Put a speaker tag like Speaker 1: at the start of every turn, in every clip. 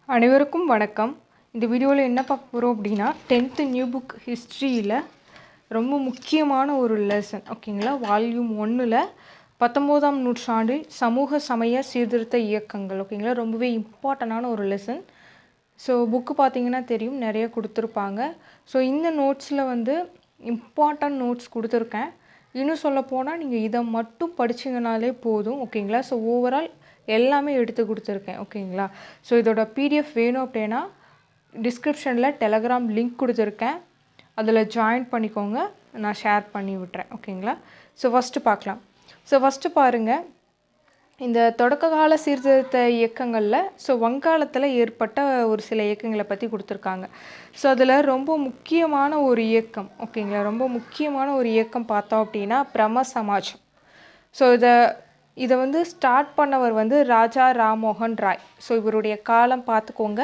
Speaker 1: அனைவருக்கும் வணக்கம். இந்த வீடியோவில் என்ன பார்க்க போகிறோம் அப்படின்னா 10th நியூ புக் ஹிஸ்ட்ரியில் ரொம்ப முக்கியமான ஒரு லெசன் ஓகேங்களா. வால்யூம் 1ல் 19ஆம் நூற்றாண்டில் சமூக சமய சீர்திருத்த இயக்கங்கள் ஓகேங்களா. ரொம்பவே இம்பார்ட்டண்டான ஒரு லெசன். ஸோ புக்கு பார்த்திங்கன்னா தெரியும், நிறைய கொடுத்துருப்பாங்க. ஸோ இந்த நோட்ஸில் வந்து இம்பார்ட்டன்ட் நோட்ஸ் கொடுத்துருக்கேன். இன்னும் சொல்லப்போனால் நீங்கள் இதை மட்டும் படிச்சிங்கனாலே போதும் ஓகேங்களா. ஸோ ஓவரால் எல்லாமே எடுத்து கொடுத்துருக்கேன் ஓகேங்களா. ஸோ இதோட பிடிஎஃப் வேணும் அப்படின்னா டிஸ்கிரிப்ஷனில் டெலகிராம் லிங்க் கொடுத்துருக்கேன், அதில் ஜாயின் பண்ணிக்கோங்க, நான் ஷேர் பண்ணி விட்டுறேன் ஓகேங்களா. ஸோ ஃபஸ்ட்டு பார்க்கலாம். ஸோ ஃபஸ்ட்டு பாருங்கள், இந்த தொடக்க கால சீர்திருத்த இயக்கங்களில் வங்காளத்தில் ஏற்பட்ட ஒரு சில இயக்கங்களை பற்றி கொடுத்துருக்காங்க. ஸோ அதில் ரொம்ப முக்கியமான ஒரு இயக்கம் ஓகேங்களா, ரொம்ப முக்கியமான ஒரு இயக்கம் பார்த்தோம் அப்படின்னா பிரம்ம சமாஜம். ஸோ இதை வந்து ஸ்டார்ட் பண்ணவர் வந்து ராஜா ராம்மோகன் ராய். ஸோ இவருடைய காலம் பார்த்துக்கோங்க,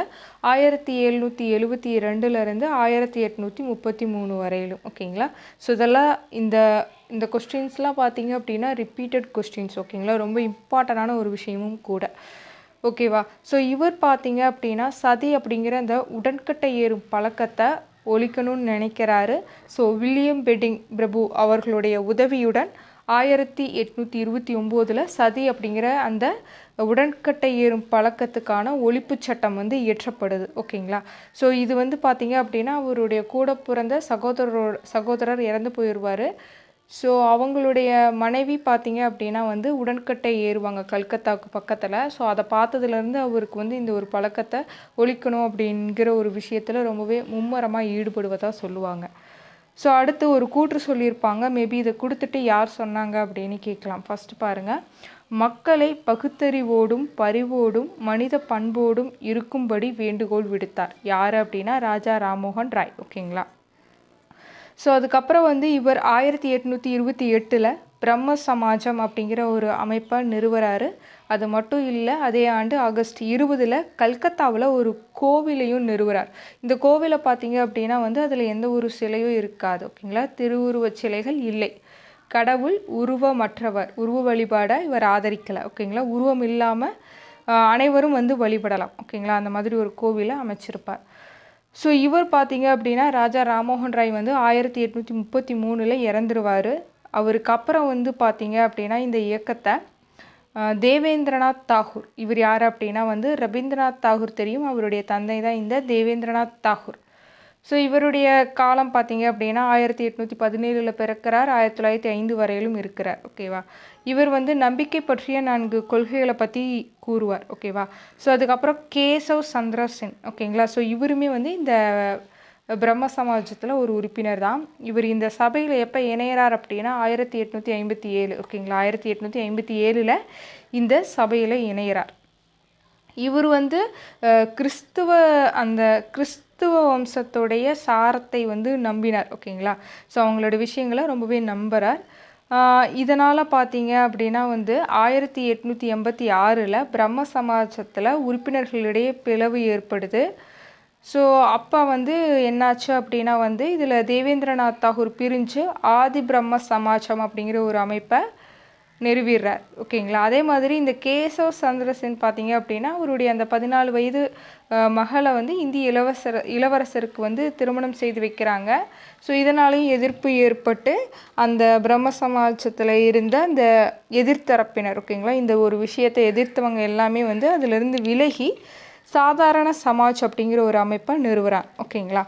Speaker 1: 1772 1833 வரையிலும் ஓகேங்களா. ஸோ இதெல்லாம் இந்த கொஸ்டின்ஸ்லாம் பார்த்தீங்க அப்படின்னா ரிப்பீட்டட் கொஸ்டின்ஸ் ஓகேங்களா, ரொம்ப இம்பார்ட்டண்டான ஒரு விஷயமும் கூட ஓகேவா. ஸோ இவர் பார்த்தீங்க அப்படின்னா சதி அப்படிங்கிற அந்த உடன்கட்டை ஏறும் பழக்கத்தை ஒழிக்கணும்னு நினைக்கிறாரு. ஸோ வில்லியம் பெட்டிங் பிரபு அவர்களுடைய உதவியுடன் 1829 சதி அப்படிங்கிற அந்த உடன்கட்டை ஏறும் பழக்கத்துக்கான ஒழிப்பு சட்டம் வந்து இயற்றப்படுது ஓகேங்களா. ஸோ இது வந்து பார்த்திங்க அப்படின்னா அவருடைய கூட பிறந்த சகோதரர் இறந்து போயிடுவார். ஸோ அவங்களுடைய மனைவி பார்த்திங்க அப்படின்னா வந்து உடன்கட்டை ஏறுவாங்க கல்கத்தாவுக்கு பக்கத்தில். ஸோ அதை பார்த்ததுலேருந்து அவருக்கு வந்து இந்த ஒரு பழக்கத்தை ஒழிக்கணும் அப்படிங்கிற ஒரு விஷயத்தில் ரொம்பவே மும்மரமாக ஈடுபடுவதாக சொல்லுவாங்க. ஸோ அடுத்து ஒரு கூற்று சொல்லியிருப்பாங்க, மேபி இதை கொடுத்துட்டு யார் சொன்னாங்க அப்படின்னு கேட்கலாம். ஃபஸ்ட்டு பாருங்கள், மக்களை பகுத்தறிவோடும் பரிவோடும் மனித பண்போடும் இருக்கும்படி வேண்டுகோள் விடுத்தார். யார் அப்படின்னா ராஜா ராம்மோகன் ராய் ஓகேங்களா. ஸோ அதுக்கப்புறம் வந்து இவர் 1828 பிரம்ம சமாஜம் அப்படிங்கிற ஒரு அமைப்பை நிறுவறாரு. அது மட்டும் இல்லை, அதே ஆண்டு ஆகஸ்ட் 20 கல்கத்தாவில் ஒரு கோவிலையும் நிறுவறார். இந்த கோவிலை பார்த்தீங்க அப்படின்னா வந்து அதில் எந்த ஒரு சிலையும் இருக்காது ஓகேங்களா, திருவுருவச் சிலைகள் இல்லை. கடவுள் உருவமற்றவர், உருவ வழிபாடை இவர் ஆதரிக்கலை ஓகேங்களா. உருவம் இல்லாமல் அனைவரும் வந்து வழிபடலாம் ஓகேங்களா, அந்த மாதிரி ஒரு கோவிலை அமைச்சிருப்பார். ஸோ இவர் பார்த்தீங்க அப்படின்னா ராஜா ராம்மோகன் ராய் வந்து 1833 இறந்துருவார். அவருக்கு அப்புறம் வந்து பார்த்தீங்க அப்படின்னா இந்த இயக்கத்தை தேவேந்திரநாத் தாகூர், இவர் யார் அப்படின்னா வந்து ரவீந்திரநாத் தாகூர் தெரியும், அவருடைய தந்தை தான் இந்த தேவேந்திரநாத் தாகூர். ஸோ இவருடைய காலம் பார்த்தீங்க அப்படின்னா 1817 பிறக்கிறார், 1905 வரையிலும் இருக்கிறார் ஓகேவா. இவர் வந்து நம்பிக்கை பற்றிய 4 கொள்கைகளை பற்றி கூறுவார் ஓகேவா. ஸோ அதுக்கப்புறம் கேசவ் சந்திர சென் ஓகேங்களா. ஸோ இவருமே வந்து இந்த பிரம்ம சமாஜத்தில் ஒரு உறுப்பினர் தான். இவர் இந்த சபையில் எப்போ இணையிறார் அப்படின்னா 1857 ஓகேங்களா. 1857 இந்த சபையில் இணையிறார். இவர் வந்து கிறிஸ்துவ வம்சத்துடைய சாரத்தை வந்து நம்பினார் ஓகேங்களா. ஸோ அவங்களோட விஷயங்களை ரொம்பவே நம்புகிறார். இதனால் பார்த்தீங்க அப்படின்னா வந்து 1886 பிரம்ம சமாஜத்தில் உறுப்பினர்களிடையே பிளவு ஏற்படுது. ஸோ அப்போ வந்து என்னாச்சு அப்படின்னா வந்து இதில் தேவேந்திரநாத் தாகூர் பிரிஞ்சு ஆதி பிரம்ம சமாஜம் அப்படிங்கிற ஒரு அமைப்பை நிறுவிடுறார் ஓகேங்களா. அதே மாதிரி இந்த கேசவ் சந்திர சென் பார்த்தீங்க அப்படின்னா அவருடைய அந்த 14 வயது மகளை வந்து இந்திய இளவரசருக்கு வந்து திருமணம் செய்து வைக்கிறாங்க. ஸோ இதனாலேயும் எதிர்ப்பு ஏற்பட்டு அந்த பிரம்ம சமாஜத்தில் இருந்த அந்த எதிர்த்தரப்பினர் ஓகேங்களா, இந்த ஒரு விஷயத்தை எதிர்த்தவங்க எல்லாமே வந்து அதிலிருந்து விலகி சாதாரண சமாஜ் அப்படிங்கிற ஒரு அமைப்பை நிறுவுறான் ஓகேங்களா.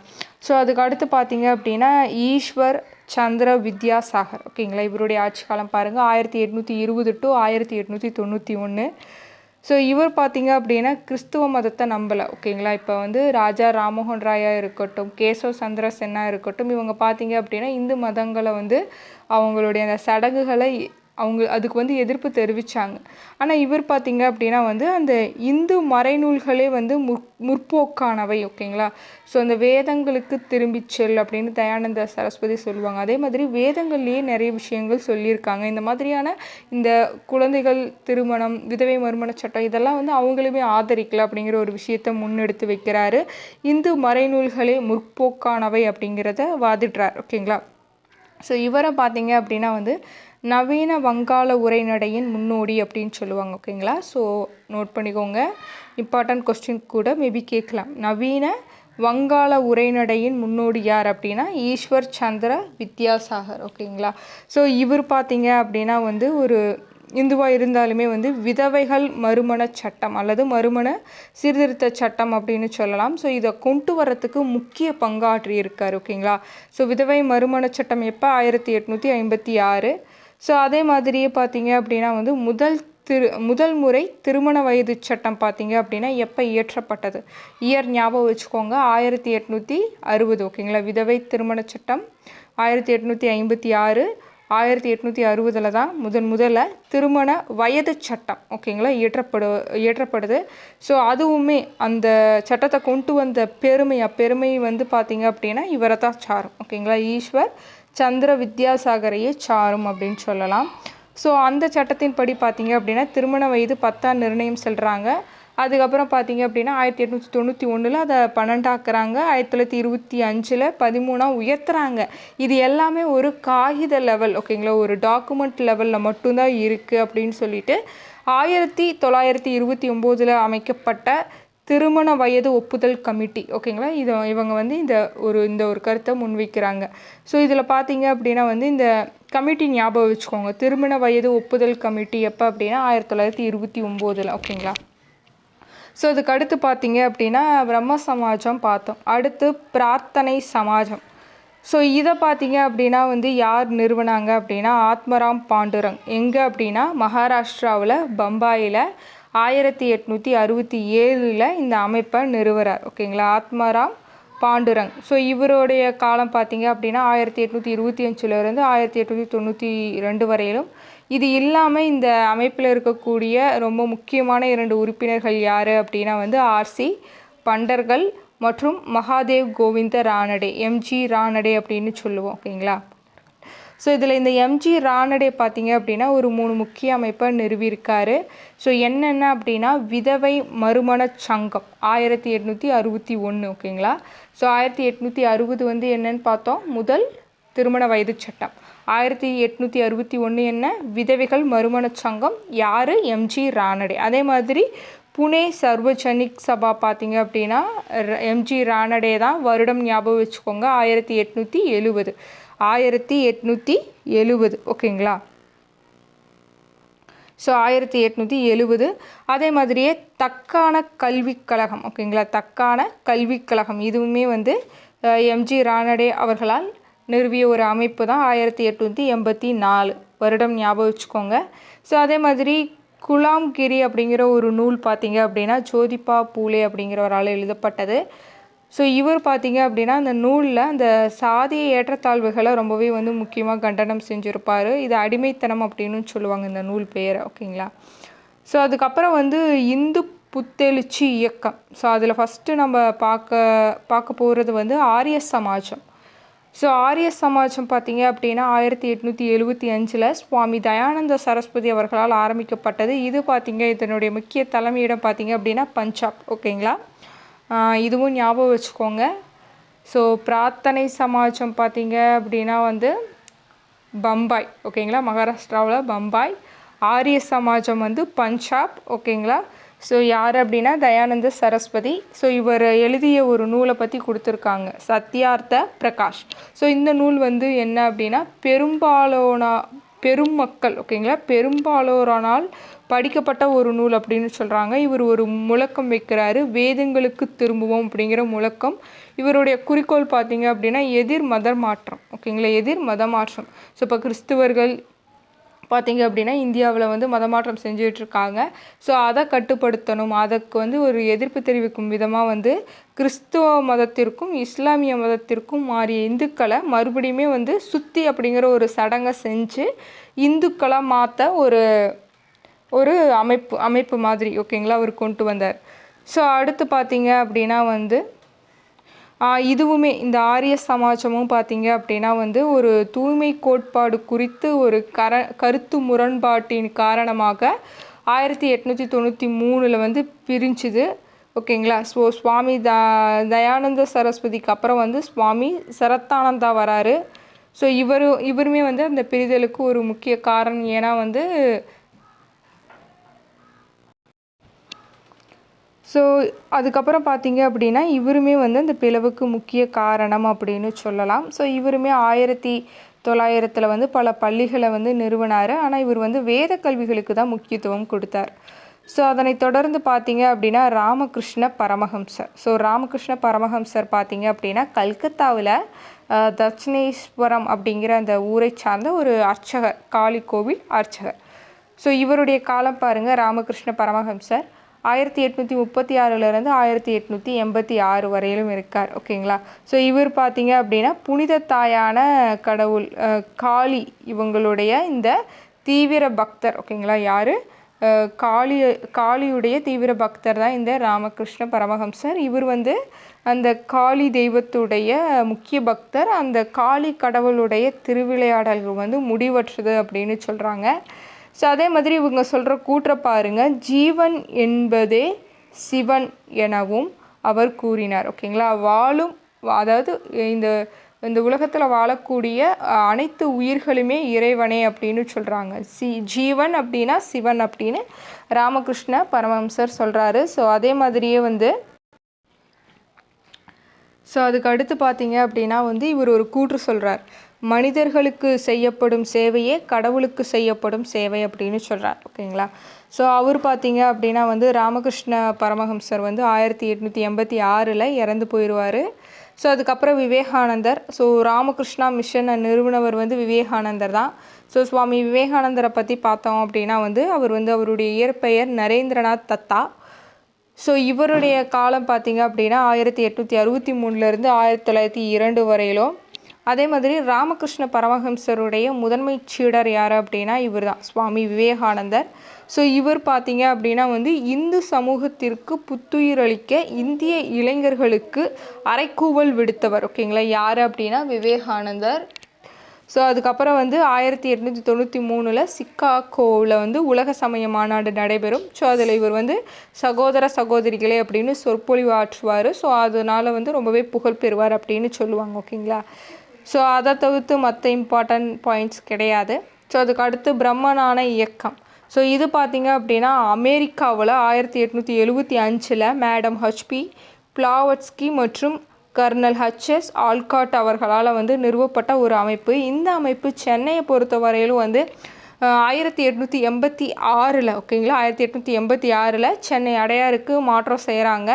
Speaker 1: ஸோ அதுக்கு அடுத்து பார்த்தீங்க அப்படின்னா ஈஸ்வர் சந்திர வித்யாசாகர் ஓகேங்களா. இவருடைய ஆட்சி காலம் பாருங்கள் 1820 to 1891. ஸோ இவர் பார்த்தீங்க அப்படின்னா கிறிஸ்துவ மதத்தை நம்பலை ஓகேங்களா. இப்போ வந்து ராஜா ராம்மோகன் ராயாக இருக்கட்டும், கேசவ் சந்திர சென்னாக இருக்கட்டும், இவங்க பார்த்தீங்க அப்படின்னா இந்து மதங்களை வந்து அவங்களுடைய அந்த சடங்குகளை அதுக்கு வந்து எதிர்ப்பு தெரிவித்தாங்க. ஆனால் இவர் பார்த்தீங்க அப்படின்னா வந்து அந்த இந்து மறைநூல்களே வந்து முற்போக்கானவை ஓகேங்களா. ஸோ அந்த வேதங்களுக்கு திரும்பி செல் அப்படின்னு தயானந்த சரஸ்வதி சொல்லுவாங்க. அதே மாதிரி வேதங்கள்லேயே நிறைய விஷயங்கள் சொல்லியிருக்காங்க. இந்த மாதிரியான இந்த குழந்தைகள் திருமணம், விதவை மறுமண சட்டம் இதெல்லாம் வந்து அவங்களுமே ஆதரிக்கல அப்படிங்கிற ஒரு விஷயத்தை முன்னெடுத்து வைக்கிறாரு. இந்து மறைநூல்களே முற்போக்கானவை அப்படிங்கிறத வாதிடுறார் ஓகேங்களா. ஸோ இவரை பார்த்தீங்க அப்படின்னா வந்து நவீன வங்காள உரைநடையின் முன்னோடி அப்படின்னு சொல்லுவாங்க. ஓகேங்களா? ஸோ நோட் பண்ணிக்கோங்க, இம்பார்ட்டன்ட் கொஸ்டின் கூட மேபி கேட்கலாம். நவீன வங்காள உரைநடையின் முன்னோடி யார் அப்படின்னா ஈஸ்வர் சந்திர வித்யாசாகர். ஓகேங்களா? ஸோ இவர் பார்த்தீங்க அப்படின்னா வந்து ஒரு இந்துவாக இருந்தாலுமே வந்து விதவைகள் மறுமண சட்டம் அல்லது மறுமண சீர்திருத்த சட்டம் அப்படின்னு சொல்லலாம். ஸோ இதை கொண்டு வரத்துக்கு முக்கிய பங்காற்றி இருக்கார். ஓகேங்களா? ஸோ விதவை மறுமண சட்டம் எப்போ 1856. ஸோ அதே மாதிரியே பார்த்தீங்க அப்படின்னா வந்து முதல் முறை திருமண வயது சட்டம் பார்த்தீங்க அப்படின்னா எப்போ இயற்றப்பட்டது, இயர் ஞாபகம் வச்சுக்கோங்க, 1860. ஓகேங்களா? விதவை திருமண சட்டம் 1856. 1860 தான் முதல்ல திருமண வயது சட்டம் ஓகேங்களா இயற்றப்படுது. ஸோ அதுவுமே அந்த சட்டத்தை கொண்டு வந்த பெருமை வந்து பார்த்தீங்க அப்படின்னா இவரை தான் சாரும். ஓகேங்களா? ஈஸ்வர் சந்திர வித்யாசாகரையே சாரும் அப்படின்னு சொல்லலாம். ஸோ அந்த சட்டத்தின் படி பார்த்தீங்க அப்படின்னா திருமண வயது 10 நிர்ணயம் செல்கிறாங்க. அதுக்கப்புறம் பார்த்தீங்க அப்படின்னா 1891 அதை 12 ஆக்குறாங்க. 1925 13 உயர்த்துறாங்க. இது எல்லாமே ஒரு காகித லெவல். ஓகேங்களா? ஒரு டாக்குமெண்ட் லெவலில் மட்டும்தான் இருக்குது அப்படின்னு சொல்லிட்டு 1929 அமைக்கப்பட்ட திருமண வயது ஒப்புதல் கமிட்டி. ஓகேங்களா? இவங்க வந்து இந்த ஒரு கருத்தை முன்வைக்கிறாங்க. ஸோ இதில் பார்த்தீங்க அப்படின்னா வந்து இந்த கமிட்டி ஞாபகம் வச்சுக்கோங்க, திருமண வயது ஒப்புதல் கமிட்டி எப்போ அப்படின்னா 1929. ஓகேங்களா? ஸோ அதுக்கு அடுத்து பார்த்தீங்க அப்படின்னா பிரம்ம சமாஜம் பார்த்தோம். அடுத்து பிரார்த்தனை சமாஜம். ஸோ இதை பார்த்தீங்க அப்படின்னா வந்து யார் நிறுவனாங்க அப்படின்னா ஆத்மராம் பாண்டுரங். எங்கே அப்படின்னா மகாராஷ்டிராவில் பம்பாயில் 1867 இந்த அமைப்பை நிறுவுறார். ஓகேங்களா? ஆத்மராம் பாண்டுரங். ஸோ இவருடைய காலம் பார்த்தீங்க அப்படின்னா 1825 1892 வரையிலும். இது இல்லாமல் இந்த அமைப்பில் இருக்கக்கூடிய ரொம்ப முக்கியமான 2 உறுப்பினர்கள் யார் அப்படின்னா வந்து ஆர்சி பண்டர்கள் மற்றும் மகாதேவ் கோவிந்த ரானடே, எம்ஜி ரானடே அப்படின்னு சொல்லுவோம். ஓகேங்களா? ஸோ இதில் இந்த எம்ஜி ரானடே பார்த்தீங்க அப்படின்னா ஒரு 3 முக்கிய அமைப்பை நிறுவியிருக்காரு. ஸோ என்னென்ன அப்படின்னா விதவை மறுமண சங்கம் 1861. ஓகேங்களா? ஸோ 1860 வந்து என்னன்னு பார்த்தோம், முதல் திருமண வயது சட்டம். 1861 என்ன, விதவைகள் மறுமண சங்கம். யார்? எம்ஜி ரானடே. அதே மாதிரி புனே சர்வஜனிக் சபா பார்த்தீங்க அப்படின்னா எம்ஜி ரானடே தான். வருடம் ஞாபகம் வச்சுக்கோங்க, 1870. 1870. ஓகேங்களா? ஸோ 1870. அதே மாதிரியே தக்கான கல்விக் கழகம். ஓகேங்களா? தக்கான கல்விக் கழகம் இதுவுமே வந்து எம்ஜி ரானடே அவர்களால் நிறுவிய ஒரு அமைப்பு தான். 1884. வருடம் ஞாபகம் வச்சுக்கோங்க. ஸோ அதே மாதிரி குலாம்கிரி அப்படிங்கிற ஒரு நூல் பார்த்தீங்க அப்படின்னா ஜோதிபா பூலே அப்படிங்கிறவரால் எழுதப்பட்டது. ஸோ இவர் பார்த்தீங்க அப்படின்னா அந்த நூலில் அந்த சாதிய ஏற்றத்தாழ்வுகளை ரொம்பவே வந்து முக்கியமாக கண்டனம் செஞ்சுருப்பார். இது அடிமைத்தனம் அப்படின்னு சொல்லுவாங்க இந்த நூல் பெயரை. ஓகேங்களா? ஸோ அதுக்கப்புறம் வந்து இந்து புத்தெழுச்சி இயக்கம். ஸோ அதில் ஃபஸ்ட்டு நம்ம பார்க்க போகிறது வந்து ஆரிய சமாஜம். ஸோ ஆரிய சமாஜம் பார்த்தீங்க அப்படின்னா 1875 சுவாமி தயானந்த சரஸ்வதி அவர்களால் ஆரம்பிக்கப்பட்டது. இது பார்த்தீங்க இதனுடைய முக்கிய தலைமையிடம் பார்த்தீங்க அப்படின்னா பஞ்சாப். ஓகேங்களா? இதுவும் ஞாபகம் வச்சுக்கோங்க. ஸோ பிரார்த்தனை சமாஜம் பார்த்தீங்க அப்படின்னா வந்து பம்பாய். ஓகேங்களா? மகாராஷ்டிராவில் பம்பாய். ஆரிய சமாஜம் வந்து பஞ்சாப். ஓகேங்களா? ஸோ யார் அப்படின்னா தயானந்த சரஸ்வதி. ஸோ இவர் எழுதிய ஒரு நூலை பற்றி கொடுத்துருக்காங்க, சத்யார்த்த பிரகாஷ். ஸோ இந்த நூல் வந்து என்ன அப்படின்னா பெருமக்கள் ஓகேங்களா பெரும்பாலோரானால் படிக்கப்பட்ட ஒரு நூல் அப்படின்னு சொல்கிறாங்க. இவர் ஒரு முழக்கம் வைக்கிறாரு, வேதங்களுக்கு திரும்புவோம் அப்படிங்கிற முழக்கம். இவருடைய குறிக்கோள் பார்த்தீங்க அப்படின்னா எதிர் மத மாற்றம். ஓகேங்களா? எதிர் மத மாற்றம். ஸோ இப்போ கிறிஸ்துவர்கள் பார்த்தீங்க அப்படின்னா இந்தியாவில் வந்து மதமாற்றம் செஞ்சிட்ருக்காங்க. ஸோ அதை கட்டுப்படுத்தணும், அதுக்கு வந்து ஒரு எதிர்ப்பு தெரிவிக்கும் விதமாக வந்து கிறிஸ்துவ மதத்திற்கும் இஸ்லாமிய மதத்திற்கும் மாறிய இந்துக்களை மறுபடியுமே வந்து சுத்தி அப்படிங்கிற ஒரு சடங்கை செஞ்சு இந்துக்களாக மாற்ற ஒரு அமைப்பு மாதிரி ஓகேங்களா அவர் கொண்டு வந்தார். ஸோ அடுத்து பார்த்தீங்க அப்படின்னா வந்து இதுவுமே இந்த ஆரிய சமாஜமும் பார்த்தீங்க அப்படின்னா வந்து ஒரு தூய்மை கோட்பாடு குறித்து ஒரு கருத்து முரண்பாட்டின் காரணமாக 1893 வந்து பிரிஞ்சுது. ஓகேங்களா? ஸோ சுவாமி தயானந்த சரஸ்வதிக்கு அப்புறம் வந்து சுவாமி சரத்தானந்தா வராரு. ஸோ இவருமே வந்து அந்த பிரிதலுக்கு ஒரு முக்கிய காரணம். ஏன்னா வந்து ஸோ அதுக்கப்புறம் பார்த்தீங்க அப்படின்னா இவருமே வந்து அந்த பிளவுக்கு முக்கிய காரணம் அப்படின்னு சொல்லலாம். ஸோ இவருமே 1900 வந்து பல பள்ளிகளை வந்து நிறுவனார். ஆனால் இவர் வந்து வேத கல்விகளுக்கு தான் முக்கியத்துவம் கொடுத்தார். ஸோ அதனை தொடர்ந்து பார்த்தீங்க அப்படின்னா ராமகிருஷ்ண பரமஹம்சர். ஸோ ராமகிருஷ்ண பரமஹம்சர் பார்த்தீங்க அப்படின்னா கல்கத்தாவில் தட்சிணேஸ்வரம் அப்படிங்கிற அந்த ஊரை சார்ந்த ஒரு அர்ச்சகர், காளி கோவில் அர்ச்சகர். ஸோ இவருடைய காலம் பாருங்கள், ராமகிருஷ்ண பரமஹம்சர் 1836 1886 வரையிலும் இருக்கார். ஓகேங்களா. ஸோ இவர் பார்த்தீங்க அப்படின்னா புனித தாயான கடவுள் காளி இவங்களுடைய இந்த தீவிர பக்தர். ஓகேங்களா. யார்? காளியுடைய தீவிர பக்தர் தான் இந்த ராமகிருஷ்ண பரமஹம்சர். இவர் வந்து அந்த காளி தெய்வத்துடைய முக்கிய பக்தர். அந்த காளி கடவுளுடைய திருவிளையாடல்கள் வந்து முடிவற்றது அப்படின்னு சொல்கிறாங்க. ஸோ அதே மாதிரி இவங்க சொல்கிற கூற்ற பாருங்க, ஜீவன் என்பதே சிவன் எனவும் அவர் கூறினார். ஓகேங்களா. அதாவது இந்த உலகத்தில் வாழக்கூடிய அனைத்து உயிர்களுமே இறைவனே அப்படின்னு சொல்கிறாங்க. ஜீவன் அப்படின்னா சிவன் அப்படின்னு ராமகிருஷ்ண பரமஹம்சர் சொல்கிறாரு. ஸோ அதே மாதிரியே வந்து அதுக்கு அடுத்து பார்த்தீங்க அப்படின்னா வந்து இவர் ஒரு கூற்று சொல்கிறார், மனிதர்களுக்கு செய்யப்படும் சேவையே கடவுளுக்கு செய்யப்படும் சேவை அப்படின்னு சொல்கிறார். ஓகேங்களா. ஸோ அவர் பார்த்தீங்க அப்படின்னா வந்து ராமகிருஷ்ண பரமஹம்சர் வந்து 1886 இறந்து போயிடுவார். ஸோ அதுக்கப்புறம் விவேகானந்தர். ஸோ ராமகிருஷ்ணா மிஷனை நிறுவனவர் வந்து விவேகானந்தர் தான். ஸோ சுவாமி விவேகானந்தரை பற்றி பார்த்தோம் அப்படின்னா வந்து அவர் வந்து அவருடைய இயற்பெயர் நரேந்திரநாத் தத்தா. ஸோ இவருடைய காலம் பார்த்தீங்க அப்படின்னா 1863 1902 வரையிலும். அதே மாதிரி ராமகிருஷ்ண பரமஹம்சருடைய முதன்மை சீடர் யார் அப்படின்னா இவர் தான், சுவாமி விவேகானந்தர். ஸோ இவர் பார்த்தீங்க அப்படின்னா வந்து இந்து சமூகத்திற்கு புத்துயிர் அளிக்க இந்திய இளைஞர்களுக்கு அறைக்கூவல் விடுத்தவர். ஓகேங்களா. யார் அப்படின்னா விவேகானந்தர். ஸோ அதுக்கப்புறம் வந்து 1893 சிக்காகோவில் வந்து உலக சமய மாநாடு நடைபெறும். ஸோ அதில் இவர் வந்து சகோதர சகோதரிகளே அப்படின்னு சொற்பொழிவு ஆற்றுவார். ஸோ அதனால் வந்து ரொம்பவே புகழ் பெறுவார் அப்படின்னு சொல்லுவாங்க. ஓகேங்களா. ஸோ அதை தவிர்த்து மற்ற இம்பார்ட்டன்ட் பாயிண்ட்ஸ் கிடையாது. ஸோ அதுக்கு அடுத்து பிரம்மஞான இயக்கம். ஸோ இது பார்த்திங்க அப்படின்னா அமெரிக்காவில் 1875 மேடம் ஹச்பி பிளாவட்ஸ்கி மற்றும் கர்னல் ஹச்எஸ் ஆல்காட் அவர்களால் வந்து நிறுவப்பட்ட ஒரு அமைப்பு. இந்த அமைப்பு சென்னையை பொறுத்த வரையிலும் வந்து 1886 ஓகேங்களா 1886 சென்னை அடையாருக்கு மாற்றம் செய்கிறாங்க.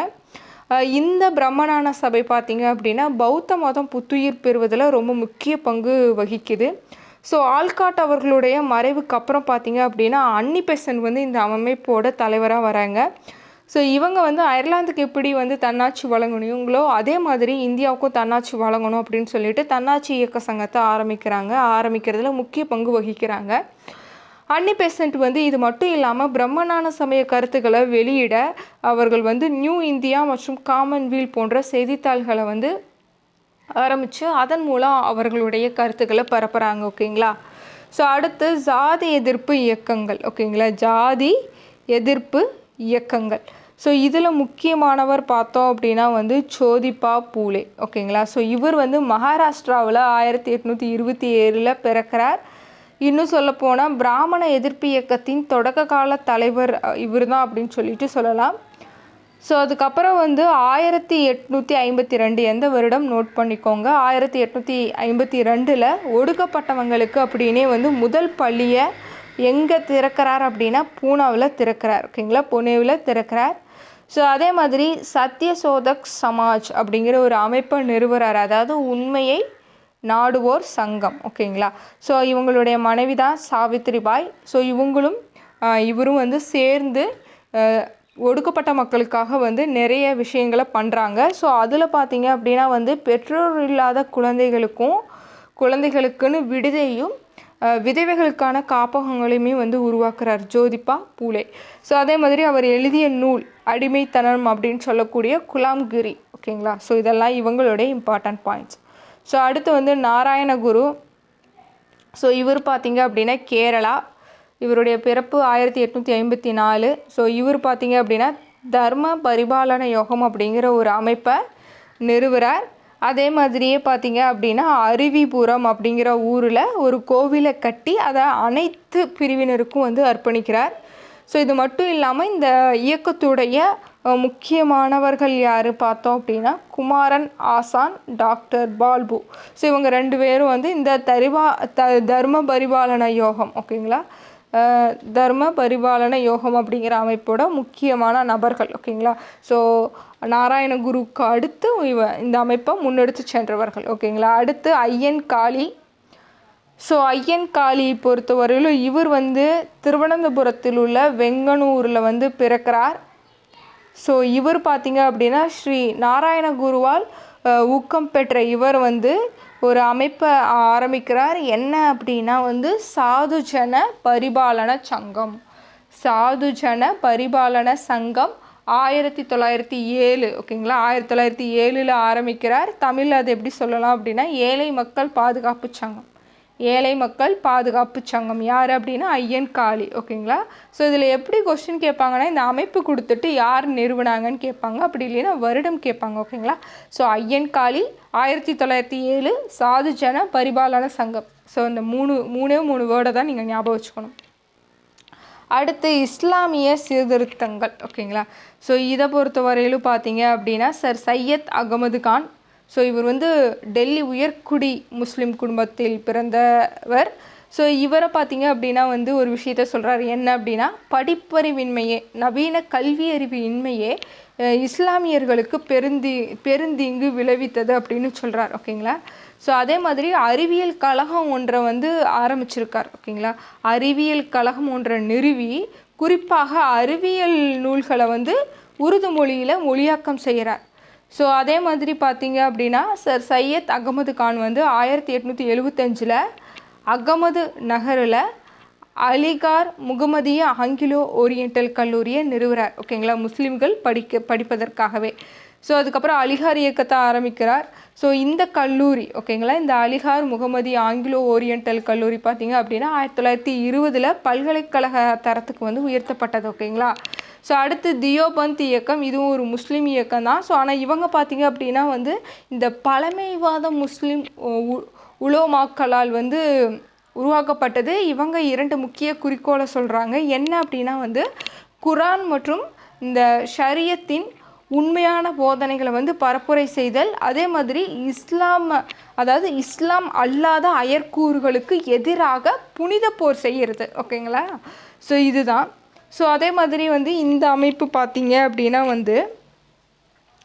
Speaker 1: இந்த பிரம்மஞான சபை பார்த்திங்க அப்படின்னா பௌத்த மதம் புத்துயிர் பெறுவதில் ரொம்ப முக்கிய பங்கு வகிக்குது. ஸோ ஆல்காட் அவர்களுடைய மறைவுக்கு அப்புறம் பார்த்திங்க அப்படின்னா அன்னி பெசன்ட் வந்து இந்த அமைப்போட தலைவராக வராங்க. ஸோ இவங்க வந்து அயர்லாந்துக்கு எப்படி வந்து தன்னாட்சி வழங்கணுங்களோ அதே மாதிரி இந்தியாவுக்கும் தன்னாட்சி வழங்கணும் அப்படின்னு சொல்லிட்டு தன்னாட்சி இயக்க சங்கத்தை ஆரம்பிக்கிறதுல முக்கிய பங்கு வகிக்கிறாங்க. அன்னி பெசன்ட் வந்து இது மட்டும் இல்லாமல் பிரம்மஞான சமய கருத்துக்களை வெளியிட அவர்கள் வந்து நியூ இந்தியா மற்றும் காமன்வெல்த் போன்ற செய்தித்தாள்களை வந்து ஆரம்பித்து அதன் மூலம் அவர்களுடைய கருத்துக்களை பரப்புகிறாங்க. ஓகேங்களா. ஸோ அடுத்து ஜாதி எதிர்ப்பு இயக்கங்கள். ஓகேங்களா. ஜாதி எதிர்ப்பு இயக்கங்கள். ஸோ இதில் முக்கியமானவர் பார்த்தோம் அப்படின்னா வந்து ஜோதிபா பூலே. ஓகேங்களா. ஸோ இவர் வந்து மகாராஷ்டிராவில் 1827 பிறக்கிறார். இன்னும் சொல்லப்போனால் பிராமண எதிர்ப்பு இயக்கத்தின் தொடக்க கால தலைவர் இவர் தான் அப்படின்னு சொல்லிட்டு சொல்லலாம். ஸோ அதுக்கப்புறம் வந்து 1852 எந்த வருடம் நோட் பண்ணிக்கோங்க, 1852 ஒடுக்கப்பட்டவங்களுக்கு அப்படின்னே வந்து முதல் பள்ளியை எங்கே திறக்கிறார் அப்படின்னா பூனாவில் திறக்கிறார். ஓகேங்களா. புனேவில் திறக்கிறார். ஸோ அதே மாதிரி சத்யசோதக் சமாஜ் அப்படிங்கிற ஒரு அமைப்பை நிறுவுறார், அதாவது உண்மையை நாடுவோர் சங்கம். ஓகேங்களா. ஸோ இவங்களுடைய மனைவி தான் சாவித்ரிபாய். ஸோ இவரும் வந்து சேர்ந்து ஒடுக்கப்பட்ட மக்களுக்காக வந்து நிறைய விஷயங்களை பண்ணுறாங்க. ஸோ அதில் பார்த்தீங்க அப்படின்னா வந்து பெற்றோர் இல்லாத குழந்தைகளுக்குன்னு விடுதியையும் விதவைகளுக்கான காப்பகங்களையுமே வந்து உருவாக்குறார் ஜோதிபா பூலே. ஸோ அதே மாதிரி அவர் எழுதிய நூல் அடிமைத்தனம் அப்படின்னு சொல்லக்கூடிய குலாம்கிரி. ஓகேங்களா. ஸோ இதெல்லாம் இவங்களுடைய இம்பார்ட்டன்ட் பாயிண்ட்ஸ். ஸோ அடுத்து வந்து நாராயணகுரு. ஸோ இவர் பார்த்திங்க அப்படின்னா கேரளா. இவருடைய பிறப்பு 1854. ஸோ இவர் பார்த்திங்க அப்படின்னா தர்ம பரிபாலன யோகம் அப்படிங்கிற ஒரு அமைப்பை நிறுவுறார். அதே மாதிரியே பார்த்தீங்க அப்படின்னா அருவிபுரம் அப்படிங்கிற ஊரில் ஒரு கோவிலை கட்டி அதை அனைத்து பிரிவினருக்கும் வந்து அர்ப்பணிக்கிறார். ஸோ இது மட்டும் இல்லாமல் இந்த இயக்கத்துடைய முக்கியமானவர்கள் யார் பார்த்தோம் அப்படின்னா குமாரன் ஆசான், டாக்டர் பால்பு. ஸோ இவங்க 2 பேரும் வந்து இந்த தர்ம பரிபாலன யோகம், ஓகேங்களா, தர்ம பரிபாலன யோகம் அப்படிங்கிற அமைப்போட முக்கியமான நபர்கள், ஓகேங்களா. ஸோ நாராயணகுருக்கு அடுத்து இந்த அமைப்பை முன்னெடுத்து சென்றவர்கள், ஓகேங்களா. அடுத்து ஐயன் காளி. ஸோ ஐயன் காளி பொறுத்தவரையிலும் இவர் வந்து திருவனந்தபுரத்தில் உள்ள வெங்கனூரில் வந்து பிறக்கிறார். ஸோ இவர் பார்த்திங்க அப்படின்னா ஸ்ரீ நாராயணகுருவால் ஊக்கம் பெற்ற இவர் வந்து ஒரு அமைப்பை ஆரம்பிக்கிறார். என்ன அப்படின்னா வந்து சாதுஜன பரிபாலன சங்கம். சாதுஜன பரிபாலன சங்கம் 1907, ஓகேங்களா, 1907 ஆரம்பிக்கிறார். தமிழில் அது எப்படி சொல்லலாம் அப்படின்னா ஏழை மக்கள் பாதுகாப்பு சங்கம். ஏழை மக்கள் பாதுகாப்பு சங்கம் யார் அப்படின்னா ஐயன் காளி, ஓகேங்களா. ஸோ இதில் எப்படி கொஸ்டின் கேட்பாங்கன்னா இந்த அமைப்பு கொடுத்துட்டு யார் நிறுவனாங்கன்னு கேட்பாங்க, அப்படி இல்லைன்னா வருடம் கேட்பாங்க, ஓகேங்களா. ஸோ ஐயன் காளி 1907 சாதுஜன பரிபாலன சங்கம். ஸோ இந்த மூணு வேர்டை தான் நீங்கள் ஞாபகம் வச்சுக்கணும். அடுத்து இஸ்லாமிய சீர்திருத்தங்கள், ஓகேங்களா. ஸோ இதை பொறுத்த வரையிலும் பார்த்தீங்க அப்படின்னா சர் சையத் அகமது கான். ஸோ இவர் வந்து டெல்லி உயர்குடி முஸ்லீம் குடும்பத்தில் பிறந்தவர். ஸோ இவரை பார்த்தீங்க அப்படின்னா வந்து ஒரு விஷயத்த சொல்கிறார். என்ன அப்படின்னா படிப்பறிவின்மையே, நவீன கல்வி அறிவு இன்மையே இஸ்லாமியர்களுக்கு பெருந்தீங்கு விளைவித்தது அப்படின்னு சொல்கிறார், ஓகேங்களா. ஸோ அதே மாதிரி அறிவியல் கழகம் ஒன்றை வந்து ஆரம்பிச்சிருக்கார், ஓகேங்களா. அறிவியல் கழகம் ஒன்றை நிறுவி குறிப்பாக அறிவியல் நூல்களை வந்து உருது மொழியில் மொழியாக்கம் செய்கிறார். ஸோ அதே மாதிரி பார்த்தீங்க அப்படின்னா சர் சையத் அகமது கான் வந்து 1875 அகமது நகரில் அலிகார் முகமதிய ஆங்கிலோ ஓரியண்டல் கல்லூரியை நிறுவுறார், ஓகேங்களா, முஸ்லீம்கள் படிப்பதற்காகவே. ஸோ அதுக்கப்புறம் அலிகார் இயக்கத்தை ஆரம்பிக்கிறார். ஸோ இந்த கல்லூரி, ஓகேங்களா, இந்த அலிகார் முகமதி ஆங்கிலோ ஓரியண்டல் கல்லூரி பார்த்தீங்க அப்படின்னா 1920 பல்கலைக்கழக தரத்துக்கு வந்து உயர்த்தப்பட்டது, ஓகேங்களா. ஸோ அடுத்து தியோபந்த் இயக்கம், இதுவும் ஒரு முஸ்லீம் இயக்கம் தான். ஸோ ஆனால் இவங்க பார்த்தீங்க அப்படின்னா வந்து இந்த பழமைவாத முஸ்லீம் உலோமாக்களால் வந்து உருவாக்கப்பட்டது. இவங்க 2 முக்கிய குறிக்கோளை சொல்கிறாங்க. என்ன அப்படின்னா வந்து குரான் மற்றும் இந்த ஷரியத்தின் உண்மையான போதனைகளை வந்து பரப்புரை செய்தல், அதே மாதிரி இஸ்லாம் அல்லாத அயற்கூறுகளுக்கு எதிராக புனித போர் செய்கிறது, ஓகேங்களா. ஸோ இதுதான். ஸோ அதே மாதிரி வந்து இந்த அமைப்பு பார்த்தீங்க அப்படின்னா வந்து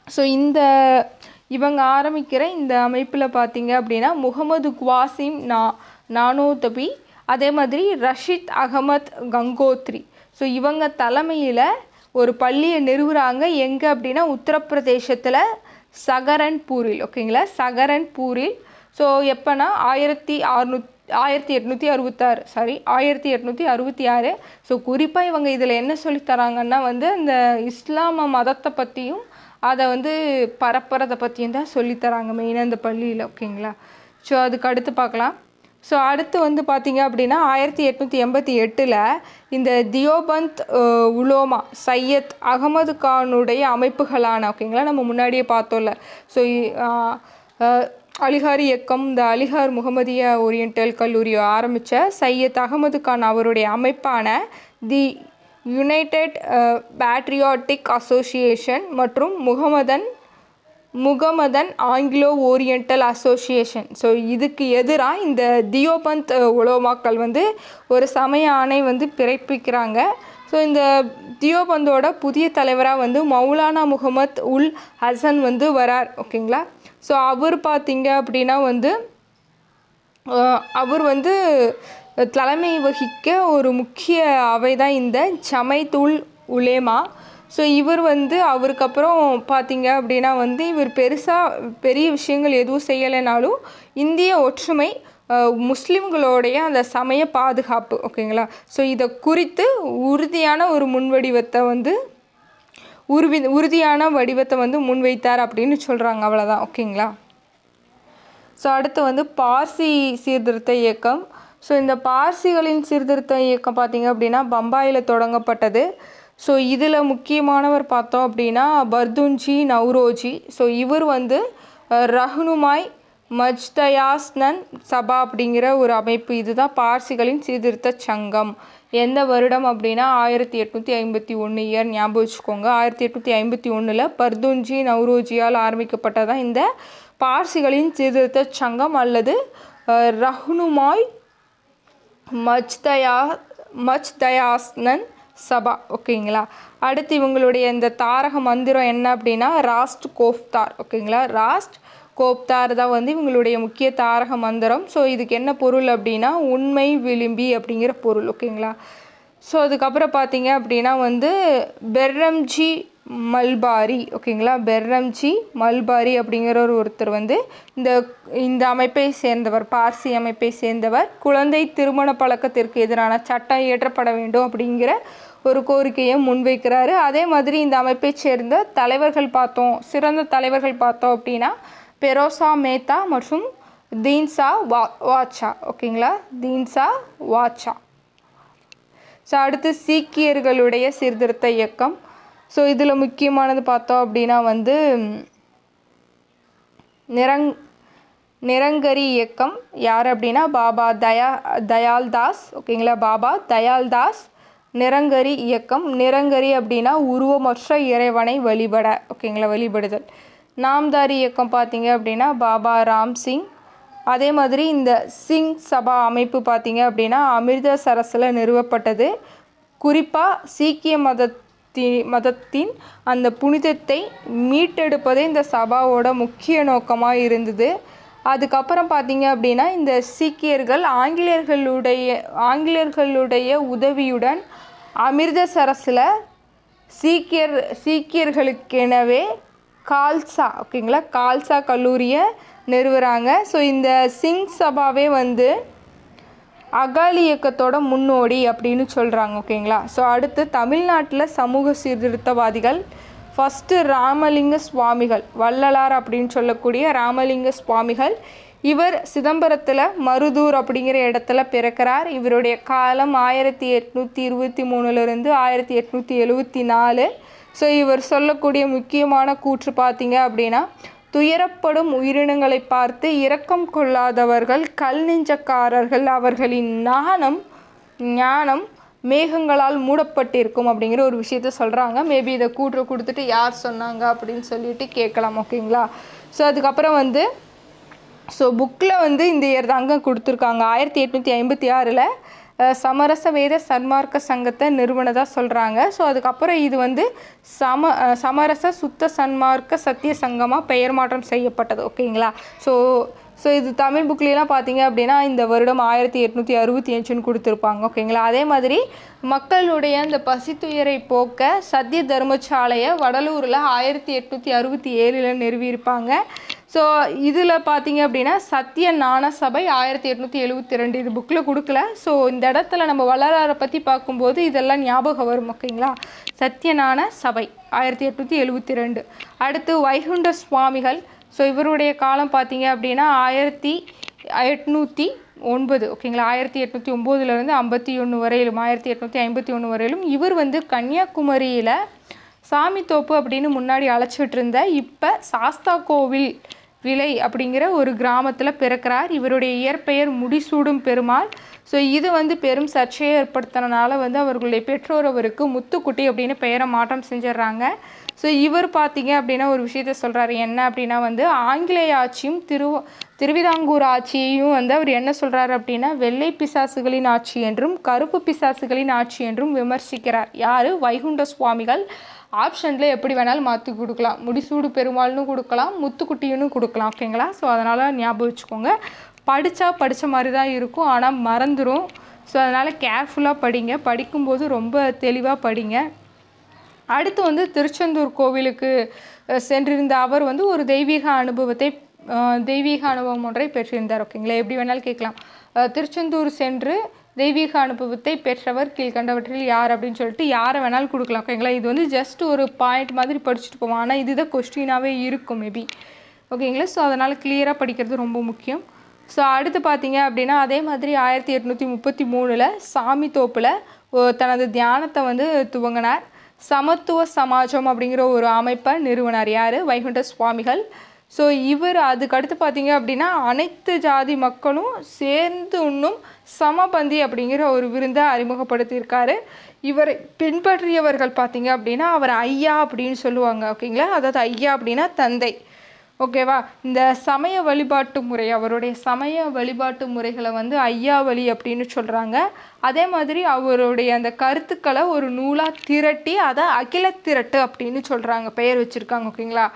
Speaker 1: ஸோ இவங்க ஆரம்பிக்கிற இந்த அமைப்பில் பார்த்தீங்க அப்படின்னா முகமது குவாசிம் நானோதபி, அதே மாதிரி ரஷீத் அகமத் கங்கோத்ரி. ஸோ இவங்க தலைமையில் ஒரு பள்ளியை நிறுவுகிறாங்க. எங்கே அப்படின்னா உத்தரப்பிரதேசத்தில் சகரன்பூரில், ஓகேங்களா, சகரன்பூரில். ஸோ எப்போனா 1866. ஸோ குறிப்பாக இவங்க இதில் என்ன சொல்லித்தராங்கன்னா வந்து இந்த இஸ்லாம மதத்தை பற்றியும் அதை வந்து பரப்புறதை பற்றியும் தான் சொல்லித்தராங்க மெயினாக இந்த பள்ளியில், ஓகேங்களா. ஸோ அதுக்கு அடுத்து பார்க்கலாம். ஸோ அடுத்து வந்து பார்த்திங்க அப்படின்னா 1888 இந்த தியோபந்த் உலோமா சையத் அகமது கானுடைய அமைப்புகளான, ஓகேங்களா, நம்ம முன்னாடியே பார்த்தோம்ல. ஸோ அலிகார் இயக்கம், இந்த அலிகார் முகமதிய ஓரியண்டல் கல்லூரியை ஆரம்பித்த சையத் அகமது கான் அவருடைய அமைப்பான தி யுனைடெட் பேட்ரியாட்டிக் அசோசியேஷன் மற்றும் Mohammedan Anglo oriental association. So இதுக்கு எதிராக இந்த தியோபந்த் உலோமாக்கள் வந்து ஒரு சமய ஆணை வந்து பிறப்பிக்கிறாங்க. ஸோ இந்த தியோபந்தோட புதிய தலைவராக வந்து மௌலானா முகமது உல் ஹசன் வந்து வரார், ஓகேங்களா. ஸோ அவர் பார்த்தீங்க அப்படின்னா வந்து அவர் வந்து தலைமை வகிக்க ஒரு முக்கிய அவை தான் இந்த ஜமைத்துல் உலேமா. ஸோ இவர் வந்து அவருக்கு அப்புறம் பார்த்தீங்க அப்படின்னா வந்து இவர் பெரிய விஷயங்கள் எதுவும் செய்யலைனாலும் இந்திய ஒற்றுமை, முஸ்லீம்களுடைய அந்த சமய பாதுகாப்பு, ஓகேங்களா. ஸோ இதை குறித்து உறுதியான வடிவத்தை வந்து முன்வைத்தார் அப்படின்னு சொல்கிறாங்க, அவ்வளோதான், ஓகேங்களா. ஸோ அடுத்து வந்து பார்சி சீர்திருத்த இயக்கம். ஸோ இந்த பார்சிகளின் சீர்திருத்த இயக்கம் பார்த்திங்க அப்படின்னா பம்பாயில் தொடங்கப்பட்டது. ஸோ இதில் முக்கியமானவர் பார்த்தோம் அப்படின்னா பர்துன்ஜி நவ்ரோஜி. ஸோ இவர் வந்து ரஹ்னுமாய் மஜ்தயாஸ்னன் சபா அப்படிங்கிற ஒரு அமைப்பு. இதுதான் பார்சிகளின் சீர்திருத்த சங்கம். எந்த வருடம் அப்படின்னா 1851 இயர் ஞாபகம் வச்சுக்கோங்க. 1851 பர்துன்ஜி நவ்ரோஜியால் ஆரம்பிக்கப்பட்டதான் இந்த பார்சிகளின் சீர்திருத்த சங்கம் அல்லது ரஹ்னுமாய் மஜ்தயாஸ்னன் சபா. ஓகேங்களா. அடுத்து இவங்களுடைய இந்த தாரக மந்திரம் என்ன அப்படின்னா ராஸ்ட் கோஃப்தார். ஓகேங்களா. ராஸ்ட் கோப்தார் தான் வந்து இவங்களுடைய முக்கிய தாரக மந்திரம். ஸோ இதுக்கு என்ன பொருள் அப்படின்னா உண்மை விளிம்பி அப்படிங்கிற பொருள். ஓகேங்களா. ஸோ அதுக்கப்புறம் பார்த்தீங்க அப்படின்னா வந்து பெர்ரம்ஜி மல்பாரி. ஓகேங்களா. பெர்ரம்ஜி மல்பாரி அப்படிங்கிற ஒருத்தர் வந்து இந்த அமைப்பை சேர்ந்தவர், பார்சி அமைப்பை சேர்ந்தவர். குழந்தை திருமண பழக்கத்திற்கு எதிரான சட்டம் இயற்றப்பட வேண்டும் அப்படிங்கிற ஒரு கோரிக்கையை முன்வைக்கிறாரு. அதே மாதிரி இந்த அமைப்பை சேர்ந்த தலைவர்கள் சிறந்த தலைவர்கள் பார்த்தோம் அப்படின்னா பெரோசா மேத்தா மற்றும் தீன்சா வாச்சா. ஓகேங்களா. தீன்சா வாச்சா. ஸோ அடுத்து சீக்கியர்களுடைய சீர்திருத்த இயக்கம். ஸோ இதில் முக்கியமானது பார்த்தோம் அப்படின்னா வந்து நிரங்கரி இயக்கம். யார் அப்படின்னா பாபா தயால்தாஸ். ஓகேங்களா. பாபா தயால்தாஸ் நிரங்கரி இயக்கம். நிரங்கரி அப்படின்னா உருவமற்ற இறைவனை வழிபட. ஓகேங்களா. வழிபடுதல். நாம்தாரி இயக்கம் பார்த்தீங்க அப்படின்னா பாபா ராம்சிங். அதே மாதிரி இந்த சிங் சபா அமைப்பு பார்த்தீங்க அப்படின்னா அமிர்தசரஸில் நிறுவப்பட்டது. குறிப்பாக சீக்கிய மதத்தின் அந்த புனிதத்தை மீட்டெடுப்பதே இந்த சபாவோட முக்கிய நோக்கமாக இருந்தது. அதுக்கப்புறம் பார்த்தீங்க அப்படின்னா இந்த சீக்கியர்கள் ஆங்கிலேயர்களுடைய உதவியுடன் அமிர்தசரஸில் சீக்கியர்களுக்கெனவே கால்சா. ஓகேங்களா. கால்சா கல்லூரியை நிறுவுறாங்க. ஸோ இந்த சிங் சபாவே வந்து அகாலி இயக்கத்தோட முன்னோடி அப்படின்னு சொல்கிறாங்க. ஓகேங்களா. ஸோ அடுத்து தமிழ்நாட்டில் சமூக சீர்திருத்தவாதிகள். ஃபஸ்ட்டு ராமலிங்க சுவாமிகள், வள்ளலார் அப்படின்னு சொல்லக்கூடிய ராமலிங்க சுவாமிகள். இவர் சிதம்பரத்தில் மருதூர் அப்படிங்கிற இடத்துல பிறக்கிறார். இவருடைய காலம் 1823 1874. ஸோ இவர் சொல்லக்கூடிய முக்கியமான கூற்று பார்த்தீங்க அப்படின்னா துயரப்படும் உயிரினங்களை பார்த்து இரக்கம் கொள்ளாதவர்கள் கல் நெஞ்சக்காரர்கள், அவர்களின் ஞானம் மேகங்களால் மூடப்பட்டிருக்கும் அப்படிங்கிற ஒரு விஷயத்த சொல்கிறாங்க. மேபி இதை கூற்று கொடுத்துட்டு யார் சொன்னாங்க அப்படின்னு சொல்லிட்டு கேட்கலாம். ஓகேங்களா. ஸோ அதுக்கப்புறம் வந்து புக்கில் வந்து இந்த இயர் தாங்க கொடுத்துருக்காங்க. 1856 சமரச வேத சன்மார்க்க சங்கத்தை நிறுவனதாக சொல்கிறாங்க. ஸோ அதுக்கப்புறம் இது வந்து சமரச சுத்த சன்மார்க்க சத்திய சங்கமாக பெயர் மாற்றம் செய்யப்பட்டது. ஓகேங்களா. ஸோ இது தமிழ் புக்லாம் பார்த்தீங்க அப்படின்னா இந்த வருடம் 1865 கொடுத்துருப்பாங்க. ஓகேங்களா. அதே மாதிரி மக்களுடைய அந்த பசித்துயரை போக்க சத்திய தர்மசாலையை வடலூரில் 1867 நிறுவியிருப்பாங்க. ஸோ இதில் பார்த்தீங்க அப்படின்னா சத்திய ஞான சபை 1872 இது புக்கில் கொடுக்கல. ஸோ இந்த இடத்துல நம்ம வள்ளலாரை பற்றி பார்க்கும்போது இதெல்லாம் ஞாபகம் வரும். ஓகேங்களா. சத்திய ஞான சபை 1872. அடுத்து வைகுண்ட சுவாமிகள். ஸோ இவருடைய காலம் பார்த்தீங்க அப்படின்னா 1809. ஓகேங்களா. 1809 51 வரையிலும் 1851 வரையிலும். இவர் வந்து கன்னியாகுமரியில் சாமித்தோப்பு அப்படின்னு முன்னாடி அழைச்சிட்டு இருந்த இப்போ சாஸ்தா கோவில் விலை அப்படிங்கிற ஒரு கிராமத்தில் பிறக்கிறார். இவருடைய இயற்பெயர் முடிசூடும் பெருமாள். ஸோ இது வந்து பெரும் சர்ச்சையை ஏற்படுத்தினால வந்து அவர்களுடைய பெற்றோர் அவருக்கு முத்துக்குட்டி அப்படின்னு பெயரை மாற்றம் செஞ்சிடறாங்க. ஸோ இவர் பார்த்தீங்க அப்படின்னா ஒரு விஷயத்த சொல்கிறாரு. என்ன அப்படின்னா வந்து ஆங்கிலேய ஆட்சியும் திருவிதாங்கூர் ஆட்சியையும் வந்து அவர் என்ன சொல்கிறாரு அப்படின்னா வெள்ளை பிசாசுகளின் ஆட்சி என்றும் கருப்பு பிசாசுகளின் ஆட்சி என்றும் விமர்சிக்கிறார். யார்? வைகுண்ட சுவாமிகள். ஆப்ஷனில் எப்படி வேணாலும் மாற்றி கொடுக்கலாம். முடிசூடு பெருமாள்னு கொடுக்கலாம், முத்துக்குட்டின்னு கொடுக்கலாம். ஓகேங்களா. ஸோ அதனால் ஞாபகம் வச்சுக்கோங்க. படித்த மாதிரி தான் இருக்கும், ஆனால் மறந்துடும். ஸோ அதனால் கேர்ஃபுல்லாக படிங்க. படிக்கும்போது ரொம்ப தெளிவாக படிங்க. அடுத்து வந்து திருச்செந்தூர் கோவிலுக்கு சென்றிருந்த அவர் வந்து ஒரு தெய்வீக அனுபவம் ஒன்றை பெற்றிருந்தார். ஓகேங்களா. எப்படி வேணாலும் கேட்கலாம். திருச்செந்தூர் சென்று தெய்வீக அனுபவத்தை பெற்றவர் கீழ்கண்டவற்றில் யார் அப்படின்னு சொல்லிட்டு யாரை வேணாலும் கொடுக்கலாம். ஓகேங்களா. இது வந்து ஜஸ்ட் ஒரு பாயிண்ட் மாதிரி படிச்சுட்டு போவோம், ஆனால் இதுதான் கொஸ்டினாகவே இருக்கும் மேபி. ஓகேங்களா. ஸோ அதனால் கிளியராக படிக்கிறது ரொம்ப முக்கியம். ஸோ அடுத்து பார்த்தீங்க அப்படின்னா அதே மாதிரி 1833 சாமித்தோப்பில் தனது தியானத்தை வந்து துவங்கினார். சமத்துவ சமாஜம் அப்படிங்கிற ஒரு அமைப்பை நிறுவனார். யார்? வைகுண்ட சுவாமிகள். ஸோ இவர் அதுக்கடுத்து பார்த்தீங்க அப்படின்னா அனைத்து ஜாதி மக்களும் சேர்ந்து உண்ணும் சமபந்தி அப்படிங்கிற ஒரு விருந்தை அறிமுகப்படுத்தியிருக்காரு. இவரை பின்பற்றியவர்கள் பார்த்தீங்க அப்படின்னா அவர் ஐயா அப்படின்னு சொல்லுவாங்க. ஓகேங்களா, அதாவது ஐயா அப்படின்னா தந்தை. ஓகேவா, இந்த சமய வழிபாட்டு முறை, அவருடைய சமய வழிபாட்டு முறைகளை வந்து ஐயாவளி அப்படின்னு சொல்கிறாங்க. அதே மாதிரி அவருடைய அந்த கருத்துக்களை ஒரு நூலாக திரட்டி அதை அகில திரட்டு அப்படின்னு சொல்கிறாங்க, பெயர் வச்சுருக்காங்க. ஓகேங்களா,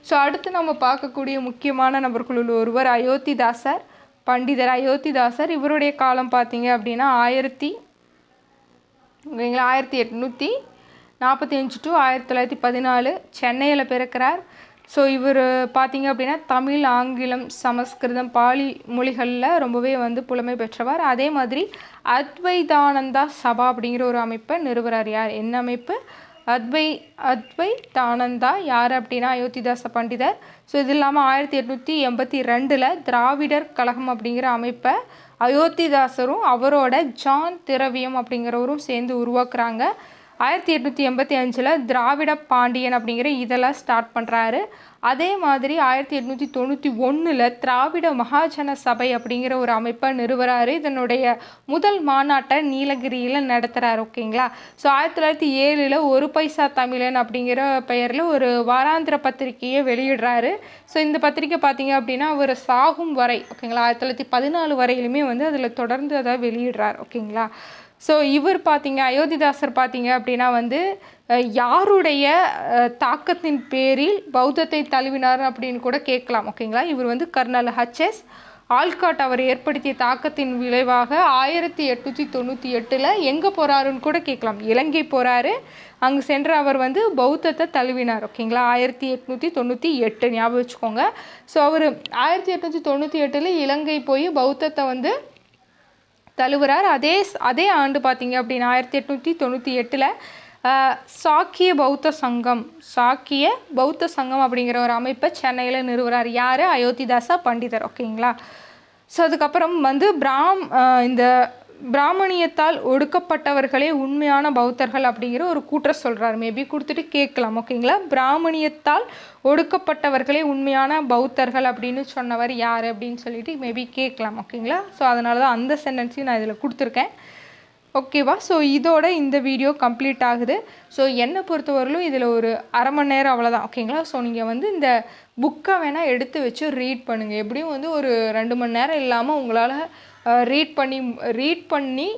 Speaker 1: ஸோ அடுத்து நம்ம பார்க்கக்கூடிய முக்கியமான நபர்களுள் ஒருவர் அயோத்திதாசர் பண்டிதர். அயோத்திதாசர் இவருடைய காலம் பார்த்தீங்க அப்படின்னா 1845 டு 1914 சென்னையில் பிறக்கிறார். ஸோ இவர் பார்த்தீங்க அப்படின்னா தமிழ், ஆங்கிலம், சமஸ்கிருதம், பாலி மொழிகளில் ரொம்பவே வந்து புலமை பெற்றவர். அதே மாதிரி அத்வைதானந்தா சபா அப்படிங்கிற ஒரு அமைப்பை நிறுவறார். யார், என்ன அமைப்பு? அத்வைதானந்தா. யார் அப்படின்னா அயோத்திதாச பண்டிதர். ஸோ இது இல்லாமல் 1882 திராவிடர் கழகம் அப்படிங்கிற அமைப்பை அயோத்திதாசரும் அவரோட ஜான் திரவியம் அப்படிங்கிறவரும் சேர்ந்து உருவாக்குறாங்க. 1885 திராவிட பாண்டியன் அப்படிங்கிற இதெல்லாம் ஸ்டார்ட் பண்ணுறாரு. அதே மாதிரி 1891 திராவிட மகாஜன சபை அப்படிங்கிற ஒரு அமைப்பை நிறுவறாரு. இதனுடைய முதல் மாநாட்டை நீலகிரியில் நடத்துகிறார். ஓகேங்களா, ஸோ 1907 ஒரு பைசா தமிழன் அப்படிங்கிற பெயரில் ஒரு வாராந்திர பத்திரிகையை வெளியிடுறாரு. ஸோ இந்த பத்திரிக்கை பார்த்தீங்க அப்படின்னா அவர் சாகும் வரை, ஓகேங்களா, 1914 வரையிலுமே வந்து அதில் தொடர்ந்து அதை வெளியிடுறார். ஓகேங்களா, ஸோ இவர் பார்த்தீங்க, அயோத்திதாசர் பார்த்தீங்க அப்படின்னா வந்து யாருடைய தாக்கத்தின் பேரில் பௌத்தத்தை தழுவினார் அப்படின்னு கூட கேட்கலாம். ஓகேங்களா, இவர் வந்து கர்னல் H.S. ஆல்காட் அவர் ஏற்படுத்திய தாக்கத்தின் விளைவாக 1898 எங்கே போகிறாருன்னு கூட கேட்கலாம். இலங்கை போகிறாரு. அங்கே சென்ற அவர் வந்து பௌத்தத்தை தழுவினார். ஓகேங்களா, 1898 ஞாபகம் வச்சுக்கோங்க. ஸோ அவர் 1898 இலங்கை போய் பௌத்தத்தை வந்து தழுவுறார். அதே ஆண்டு பார்த்தீங்க அப்படின்னா 1898 சாக்கிய பௌத்த சங்கம் அப்படிங்கிற ஒரு அமைப்பை சென்னையில் நிறுவுறார். யார்? அயோத்திதாச பண்டிதர். ஓகேங்களா, ஸோ அதுக்கப்புறம் வந்து இந்த பிராமணியத்தால் ஒடுக்கப்பட்டவர்களே உண்மையான பௌத்தர்கள் அப்படிங்கிற ஒரு கூற்றை சொல்கிறார். மேபி கொடுத்துட்டு கேட்கலாம். ஓகேங்களா, பிராமணியத்தால் ஒடுக்கப்பட்டவர்களே உண்மையான பௌத்தர்கள் அப்படின்னு சொன்னவர் யார் அப்படின்னு சொல்லிட்டு மேபி கேட்கலாம். ஓகேங்களா, ஸோ அதனால தான் அந்த சென்டென்ஸையும் நான் இதில் கொடுத்துருக்கேன். ஓகேவா, ஸோ இதோட இந்த வீடியோ கம்ப்ளீட் ஆகுது. ஸோ என்னை பொறுத்தவரையிலும் இதில் ஒரு அரை மணி நேரம் அவ்வளோதான். ஓகேங்களா, ஸோ நீங்கள் வந்து இந்த புக்கை வேணால் எடுத்து வச்சு ரீட் பண்ணுங்கள். எப்படியும் வந்து ஒரு 2 மணி நேரம் இல்லாமல் உங்களால் ரீட் பண்ணி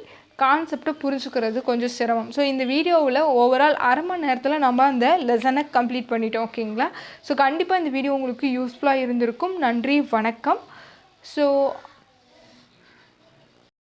Speaker 1: கான்செப்டை புரிஞ்சுக்கிறது கொஞ்சம் சிரமம். ஸோ இந்த வீடியோவில் ஓவரால் அரை மணி நேரத்தில் நம்ம அந்த லெசனை கம்ப்ளீட் பண்ணிட்டோம். ஓகேங்களா, ஸோ கண்டிப்பாக இந்த வீடியோ உங்களுக்கு யூஸ்ஃபுல்லாக இருந்திருக்கும். நன்றி, வணக்கம். ஸோ